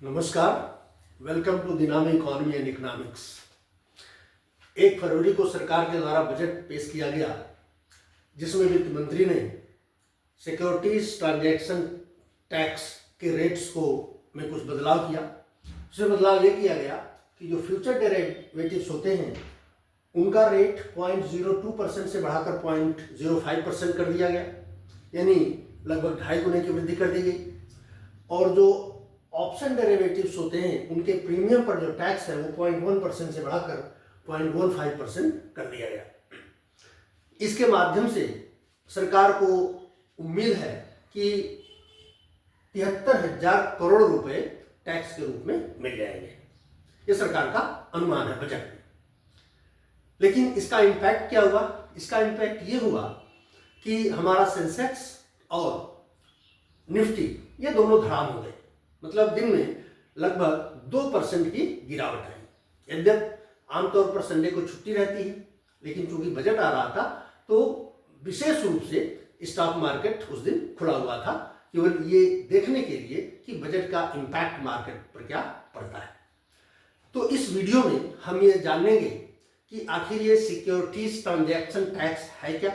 नमस्कार, welcome to दिनामी economy and economics. 1 फरवरी को सरकार के द्वारा बजट पेश किया गया, जिसमें वित्त मंत्री ने सिक्योरिटीज ट्रांजैक्शन टैक्स के रेट्स को में कुछ बदलाव किया। उसमें बदलाव ये किया गया कि जो फ्यूचर डेरिवेटिव्स होते हैं उनका रेट 0.02% से बढ़ाकर 0.05% कर दिया गया, यानी लगभग 2.5 गुने की वृद्धि कर दी गई। और जो ऑप्शन डेरिवेटिव्स होते हैं उनके प्रीमियम पर जो टैक्स है वो 0.1% से बढ़ाकर 0.15% कर दिया गया। इसके माध्यम से सरकार को उम्मीद है कि 73,000 करोड़ रुपए टैक्स के रूप में मिल जाएंगे। ये सरकार का अनुमान है बजट में। लेकिन इसका इम्पैक्ट क्या हुआ? इसका इम्पैक्ट ये हुआ कि हमारा सेंसेक्स और निफ्टी ये दोनों धड़ाम हो गए। मतलब दिन में लगभग 2% की गिरावट आई। यद्यप आमतौर पर संडे को छुट्टी रहती है, लेकिन चूंकि बजट आ रहा था तो विशेष रूप से स्टॉक मार्केट उस दिन खुला हुआ था, केवल ये देखने के लिए कि बजट का इम्पैक्ट मार्केट पर क्या पड़ता है। तो इस वीडियो में हम ये जानेंगे कि आखिर ये सिक्योरिटीज ट्रांजैक्शन टैक्स है क्या,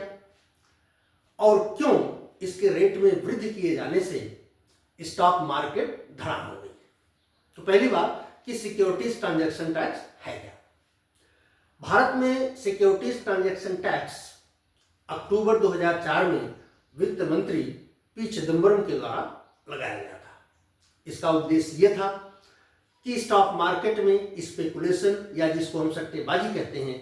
और क्यों इसके रेट में वृद्धि किए जाने से स्टॉक मार्केट धड़ाम हो गई। तो पहली बात कि सिक्योरिटीज ट्रांजैक्शन टैक्स है क्या। भारत में सिक्योरिटीज ट्रांजैक्शन टैक्स अक्टूबर 2004 में वित्त मंत्री पी चिदंबरम के द्वारा लगाया गया था। इसका उद्देश्य यह था कि स्टॉक मार्केट में स्पेकुलेशन या जिसको हम सट्टेबाजी कहते हैं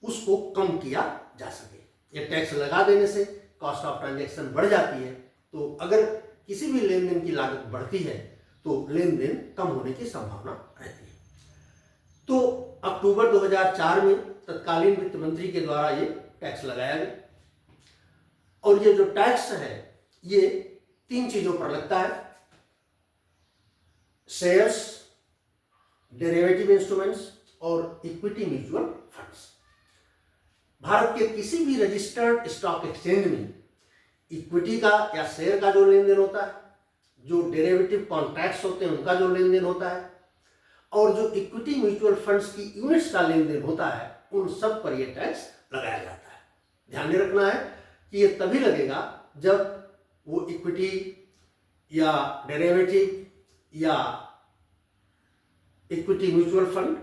उसको कम किया जा सके। यह टैक्स लगा देने से कॉस्ट ऑफ ट्रांजैक्शन बढ़ जाती है, तो अगर किसी भी लेन देन की लागत बढ़ती है तो लेन देन कम होने की संभावना रहती है। तो अक्टूबर 2004 में तत्कालीन वित्त मंत्री के द्वारा ये टैक्स लगाया गया, और ये जो टैक्स है ये 3 चीजों पर लगता है: शेयर्स, डेरिवेटिव इंस्ट्रूमेंट्स और इक्विटी म्यूचुअल फंड्स। भारत के किसी भी रजिस्टर्ड स्टॉक एक्सचेंज में इक्विटी का या शेयर का जो लेन देन होता है, जो डेरिवेटिव कॉन्ट्रैक्ट्स होते हैं उनका जो लेन देन होता है, और जो इक्विटी म्यूचुअल फंड्स की यूनिट्स का लेन देन होता है, उन सब पर यह टैक्स लगाया जाता है। ध्यान रखना है कि यह तभी लगेगा जब वो इक्विटी या डेरिवेटिव या इक्विटी म्यूचुअल फंड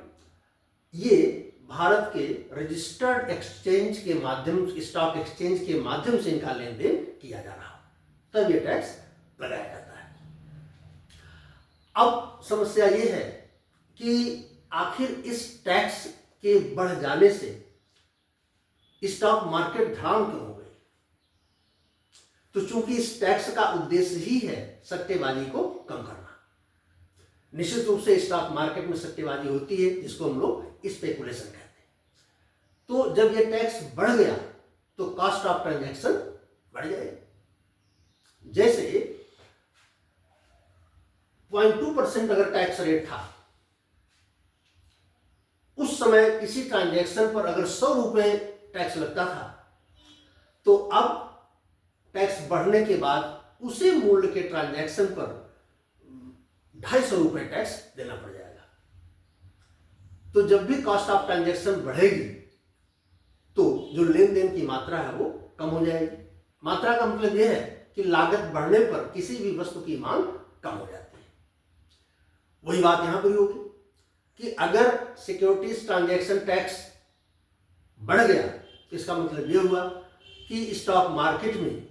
ये भारत के रजिस्टर्ड एक्सचेंज के माध्यम, स्टॉक एक्सचेंज के माध्यम से इनका लेन देन किया जा रहा हो, तब ये टैक्स लगाया जाता है। अब समस्या ये है कि आखिर इस टैक्स के बढ़ जाने से स्टॉक मार्केट धड़ाम क्यों हो गई? तो चूंकि इस टैक्स का उद्देश्य ही है सट्टेबाजी को कम करना। निश्चित रूप से स्टॉक मार्केट में सट्टेबाजी होती है, जिसको हम लोग स्पेकुलेशन कहते हैं। तो जब ये टैक्स बढ़ गया तो कॉस्ट ऑफ ट्रांजैक्शन बढ़ जाएगी। जैसे 0.2% अगर टैक्स रेट था, उस समय किसी ट्रांजैक्शन पर अगर 100 रुपए टैक्स लगता था, तो अब टैक्स बढ़ने के बाद उसी मूल्य के ट्रांजैक्शन पर 250 रुपए टैक्स देना पड़ जाएगा। तो जब भी कॉस्ट ऑफ ट्रांजैक्शन बढ़ेगी तो जो लेन देन की मात्रा है वो कम हो जाएगी। मात्रा का मतलब यह है कि लागत बढ़ने पर किसी भी वस्तु की मांग कम हो जाती है। वही बात यहां पर होगी कि अगर सिक्योरिटीज ट्रांजैक्शन टैक्स बढ़ गया तो इसका मतलब यह हुआ कि स्टॉक मार्केट में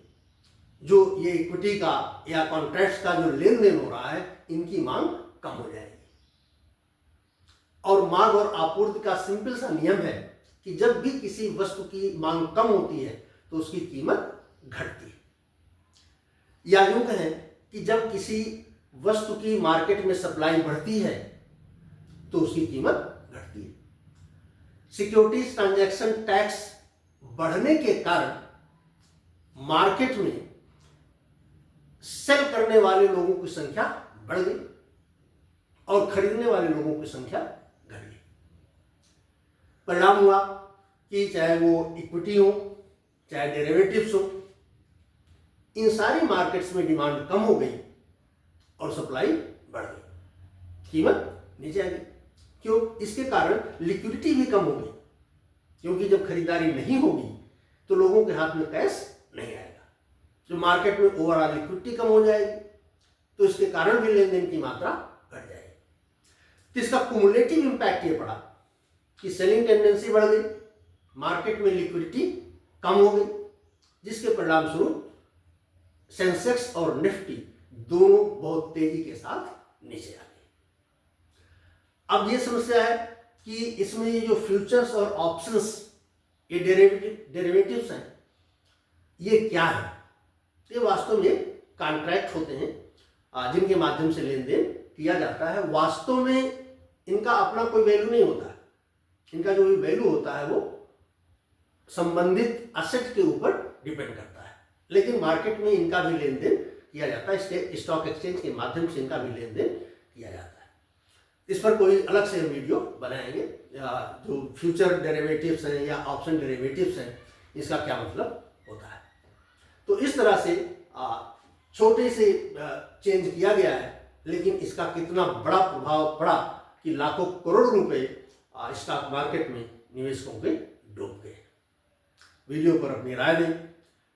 जो ये इक्विटी का या कॉन्ट्रैक्ट्स का जो लेन देन हो रहा है, इनकी मांग कम हो जाएगी। और मांग और आपूर्ति का सिंपल सा नियम है कि जब भी किसी वस्तु की मांग कम होती है तो उसकी कीमत घटती है। या यूं कहें कि जब किसी वस्तु की मार्केट में सप्लाई बढ़ती है तो उसकी कीमत घटती है। सिक्योरिटीज ट्रांजैक्शन टैक्स बढ़ने के कारण मार्केट में सेल करने वाले लोगों की संख्या बढ़ गई और खरीदने वाले लोगों की संख्या घट गई। परिणाम हुआ कि चाहे वो इक्विटी हो, चाहे डेरिवेटिव्स हो, इन सारी मार्केट्स में डिमांड कम हो गई और सप्लाई बढ़ गई। कीमत नीचे आ गई। क्यों? इसके कारण लिक्विडिटी भी कम हो गई, क्योंकि जब खरीदारी नहीं होगी तो लोगों के हाथ में कैश नहीं आएगा, जो मार्केट में ओवरऑल लिक्विडिटी कम हो जाएगी, तो इसके कारण भी लेन देन की मात्रा घट जाएगी। तो इसका कुमुलेटिव इंपैक्ट ये पड़ा कि सेलिंग टेंडेंसी बढ़ गई, मार्केट में लिक्विडिटी कम हो गई, जिसके परिणाम स्वरूप सेंसेक्स और निफ्टी दोनों बहुत तेजी के साथ नीचे आ गए। अब ये समस्या है कि इसमें ये जो फ्यूचर्स और ऑप्शंस, ये डेरिवेटिव्स हैं, ये क्या है? ये वास्तव में कॉन्ट्रैक्ट होते हैं जिनके माध्यम से लेन देन किया जाता है। वास्तव में इनका अपना कोई वैल्यू नहीं होता है, इनका जो भी वैल्यू होता है वो संबंधित असेट के ऊपर डिपेंड करता है, लेकिन मार्केट में इनका भी लेन देन किया जाता है, स्टॉक एक्सचेंज के माध्यम से इनका भी लेन देन किया जाता है। इस पर कोई अलग से वीडियो बनाएंगे, जो फ्यूचर डेरिवेटिव्स हैं या ऑप्शन डेरिवेटिव्स हैं, इसका क्या मतलब होता है। तो इस तरह से छोटे से चेंज किया गया है, लेकिन इसका कितना बड़ा प्रभाव पड़ा कि लाखों करोड़ रुपए स्टॉक मार्केट में निवेशकों के डूब गए। वीडियो पर अपनी राय दें।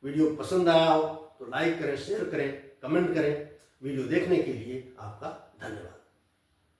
वीडियो पसंद आया हो तो लाइक करें, शेयर करें, कमेंट करें। वीडियो देखने के लिए आपका धन्यवाद।